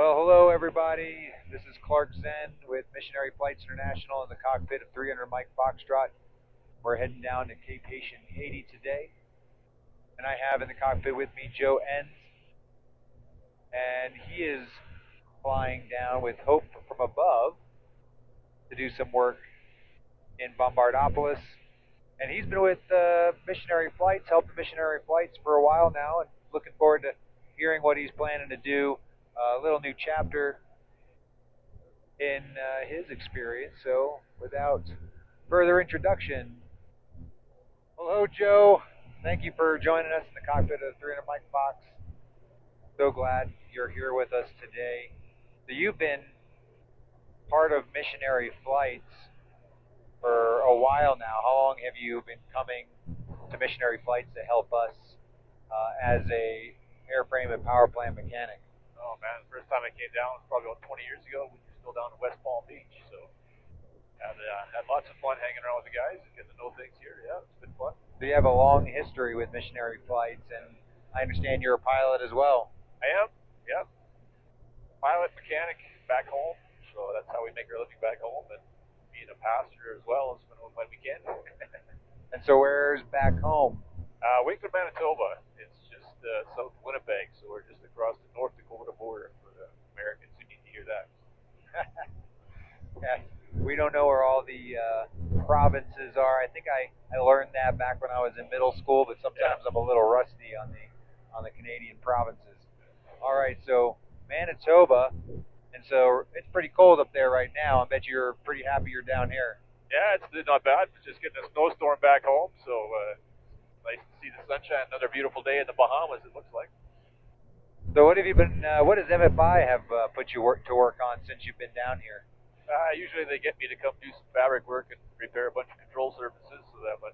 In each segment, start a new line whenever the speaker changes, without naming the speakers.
Well, hello everybody. This is Clark Zen with Missionary Flights International in the cockpit of 300 Mike Foxtrot. We're heading down to Cape Haitian, Haiti today, and I have in the cockpit with me Joe Enns, and he is flying down with Hope from above to do some work in Bombardopolis. And he's been with Missionary Flights, helping Missionary Flights for a while now, and looking forward to hearing what he's planning to do. A little new chapter in his experience. So, without further introduction, hello, Joe. Thank you for joining us in the cockpit of the 300 Mike Fox. So glad you're here with us today. So, you've been part of Missionary Flights for a while now. How long have you been coming to Missionary Flights to help us as a airframe and power plant mechanic?
Oh man, the first time I came down was probably about 20 years ago. We were still down in West Palm Beach, so had lots of fun hanging around with the guys and getting to know things here. Yeah, it's been fun.
So you have a long history with Missionary Flights, and I understand you're a pilot as well.
I am, yeah. Pilot, mechanic, back home, so that's how we make our living back home, and being a pastor as well as when we can.
And so where's back home?
Winkler, Manitoba. It's just south of Winnipeg, so we're just across the North Dakota border for the Americans who need to hear that.
Yeah, we don't know where all the provinces are. I think I learned that back when I was in middle school, but sometimes I'm a little rusty on the Canadian provinces. All right, so Manitoba, and so it's pretty cold up there right now. I bet you're pretty happy you're down here.
Yeah, it's not bad. It's just getting a snowstorm back home, so nice to see the sunshine. Another beautiful day in the Bahamas, it looks like.
So what have you been? What does MFI have put you to work on since you've been down here?
Usually they get me to come do some fabric work and repair a bunch of control surfaces so that when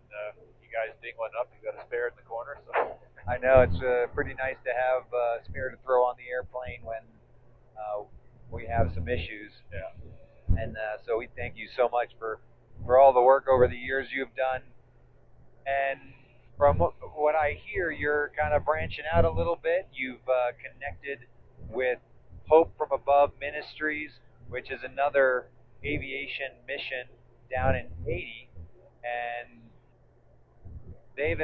you guys ding one up, you got a spare in the corner. So
I know it's pretty nice to have a spare to throw on the airplane when we have some issues.
yeah,
And so we thank you so much for all the work over the years you've done. And from what I hear, you're kind of branching out a little bit. You've connected with Hope from Above Ministries, which is another aviation mission down in Haiti, and they've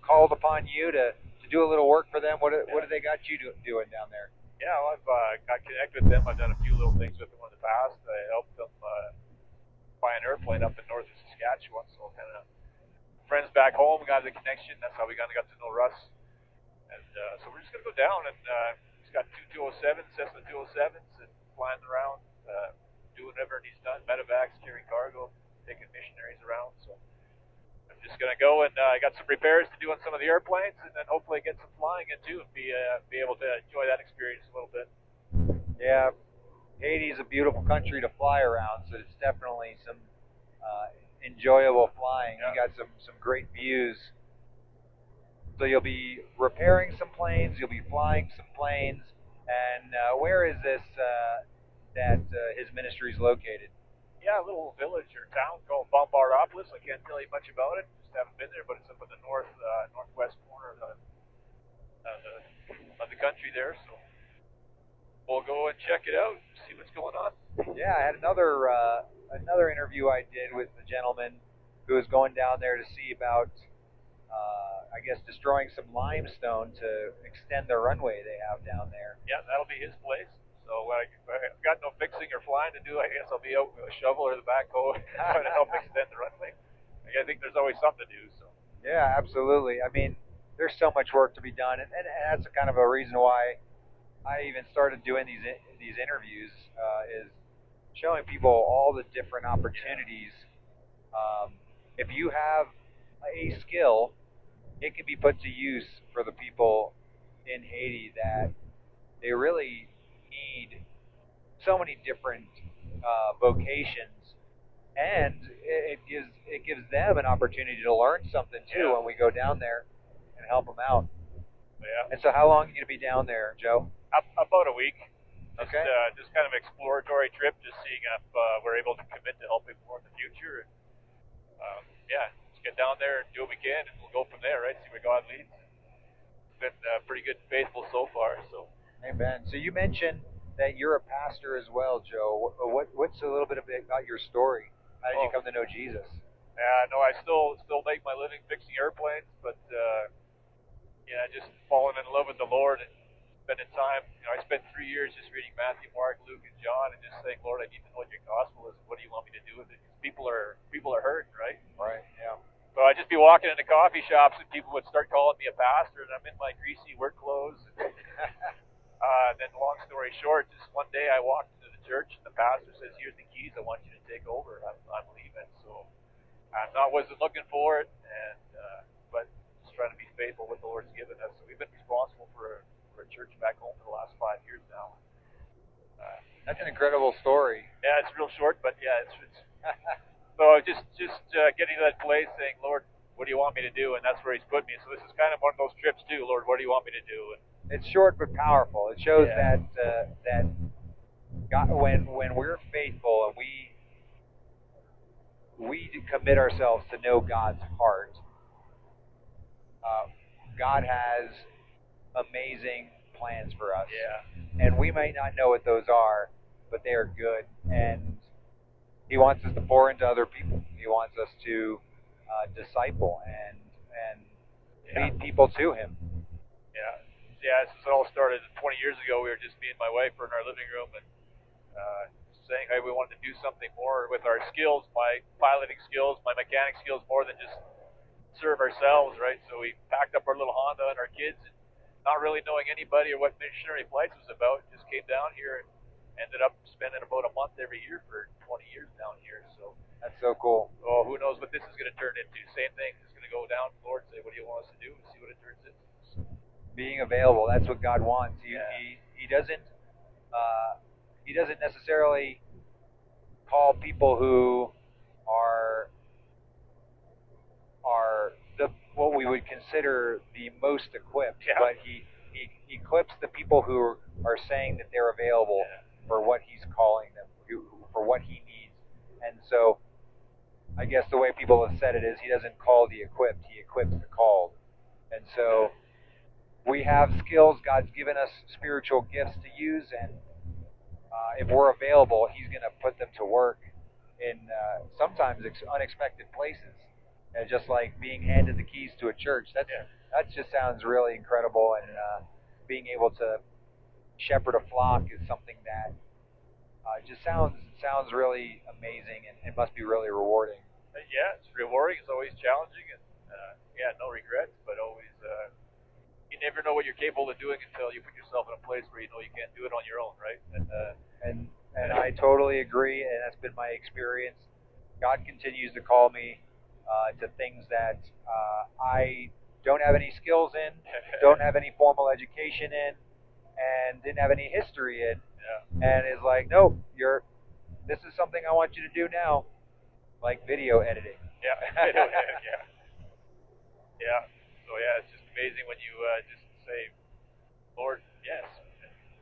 called upon you to do a little work for them. What have they got you doing down there?
yeah. Well, I've got connected with them. I've done a few little things with them in the past. I helped them buy an airplane up in northern Saskatchewan, so kind of friends back home got the connection. That's how we kind of got to know Russ. And so we're just going to go down, and he's got two 207s, Cessna 207s, and flying around, doing whatever he's done, medevacs, carrying cargo, taking missionaries around. So I'm just going to go, and I got some repairs to do on some of the airplanes, and then hopefully get some flying in too, and be able to enjoy that experience a little bit.
Yeah, Haiti is a beautiful country to fly around, so it's definitely some enjoyable flying.
Yeah.
You got some great views. So you'll be repairing some planes, you'll be flying some planes, and where is this that his ministry is located?
Yeah, a little village or town called Bombardopolis. I can't tell you much about it. Just haven't been there, but it's up in the northwest corner of the country there. So we'll go and check it out, see what's going on.
Yeah, I had another interview I did with the gentleman who was going down there to see about, I guess, destroying some limestone to extend the runway they have down there.
Yeah, that'll be his place. So I've got no fixing or flying to do. I guess I'll be out with a shovel or the backhoe trying to help extend the runway. I think there's always something to do. So
Yeah, absolutely. I mean, there's so much work to be done, and that's kind of a reason why I even started doing these interviews, is showing people all the different opportunities. If you have a skill, it can be put to use for the people in Haiti that they really need so many different vocations, and it gives them an opportunity to learn something too when we go down there and help them out.
yeah,
And so, how long are you going to be down there, Joe?
about a week.
Okay.
Just kind of an exploratory trip, just seeing if we're able to commit to helping more in the future. And yeah, let's get down there and do what we can, and we'll go from there, right? See where God leads. It's been pretty good and faithful so far. So.
Amen. Amen. So you mentioned that you're a pastor as well, Joe. What's a little bit about your story? How did you come to know Jesus?
No, I still make my living fixing airplanes, but just falling in love with the Lord and spending time. I spent 3 years just reading Matthew, Mark, Luke, and John, and just saying, Lord, I need to know what your gospel is. And what do you want me to do with it? 'Cause people are hurting, right?
Right. Yeah.
So I'd just be walking into coffee shops, and people would start calling me a pastor, and I'm in my greasy work clothes. Then, long story short, just one day I walked into the church, and the pastor says, "Here's the keys. I want you to take over. I'm leaving." So I wasn't looking for it, and but just trying to be faithful with the Lord's given us. So we've been responsible for a church back home for the last 5 years now.
That's an incredible story.
Yeah, it's real short, but yeah, it's so just getting to that place, saying, Lord, what do you want me to do? And that's where He's put me. So this is kind of one of those trips too. Lord, what do you want me to do? And
it's short but powerful. It shows that God, when we're faithful and we commit ourselves to know God's heart, God has amazing plans for us.
Yeah.
And we might not know what those are, but they are good. And He wants us to pour into other people. He wants us to disciple and lead people to Him.
Yeah. This all started 20 years ago. We were just me and my wife were in our living room and saying, hey, we wanted to do something more with our skills, my piloting skills, my mechanic skills, more than just serve ourselves, right? So we packed up our little Honda and our kids, and not really knowing anybody or what Missionary Flights was about, just came down here and ended up spending about a month every year for 20 years down here. So
that's so cool.
Oh, who knows what this is going to turn into? Same thing. It's going to go down to the Lord and say, what do you want us to do? And see what it turns into. So,
being available, that's what God wants. He doesn't necessarily call people who are what we would consider the most equipped, but he equips the people who are saying that they're available for what He's calling them, for what He needs. And so I guess the way people have said it is He doesn't call the equipped, He equips the called. And so we have skills. God's given us spiritual gifts to use, and if we're available, He's going to put them to work in sometimes unexpected places. And just like being handed the keys to a church, that just sounds really incredible. And being able to shepherd a flock is something that just sounds really amazing, and it must be really rewarding.
Yeah, it's rewarding. It's always challenging, and no regrets, but always. You never know what you're capable of doing until you put yourself in a place where you know you can't do it on your own, right?
And I totally agree, and that's been my experience. God continues to call me to things that I don't have any skills in, don't have any formal education in, and didn't have any history in. And is like, nope, this is something I want you to do now, like video editing.
So it's just amazing when you just say, Lord, yes.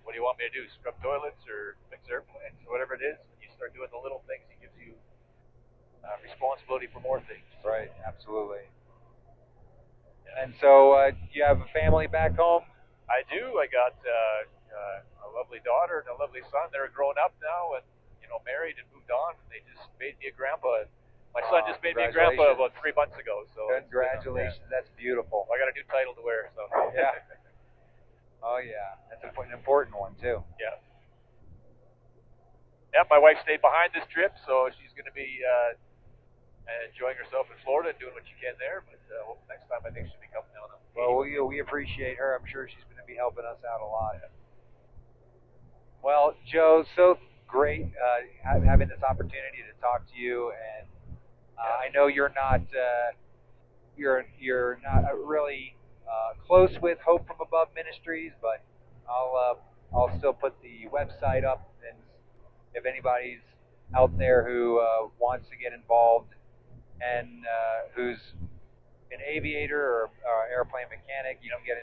What do you want me to do? Scrub toilets or fix airplanes or whatever it is? When you start doing the little things, He gives you responsibility for more things.
Right, absolutely. And so you have a family back home?
I do. I got a lovely daughter and a lovely son. They're grown up now and married and moved on. They just made me a grandpa. My son just made me a grandpa about 3 months ago. So
congratulations, that's beautiful.
I got a new title to wear. So
yeah. Oh yeah, that's an important one too.
Yeah. My wife stayed behind this trip, so she's going to be enjoying herself in Florida and doing what she can there. But next time, I think she'll be coming down.
Well, we appreciate her. I'm sure she's going to be helping us out a lot. Well, Joe, so great having this opportunity to talk to you, and I know you're not really close with Hope from Above Ministries, but I'll still put the website up, and if anybody's out there who wants to get involved and who's an aviator or airplane mechanic, you can get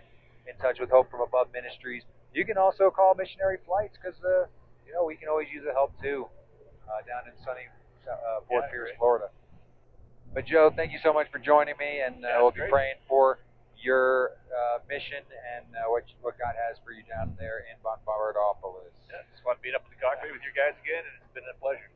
in touch with Hope from Above Ministries. You can also call Missionary Flights because we can always use the help too down in sunny Fort Pierce, Florida. But Joe, thank you so much for joining me, and we'll be praying for your mission and what God has for you down there in Bombardopolis.
Yeah, just want to meet up in the cockpit with you guys again, and it's been a pleasure.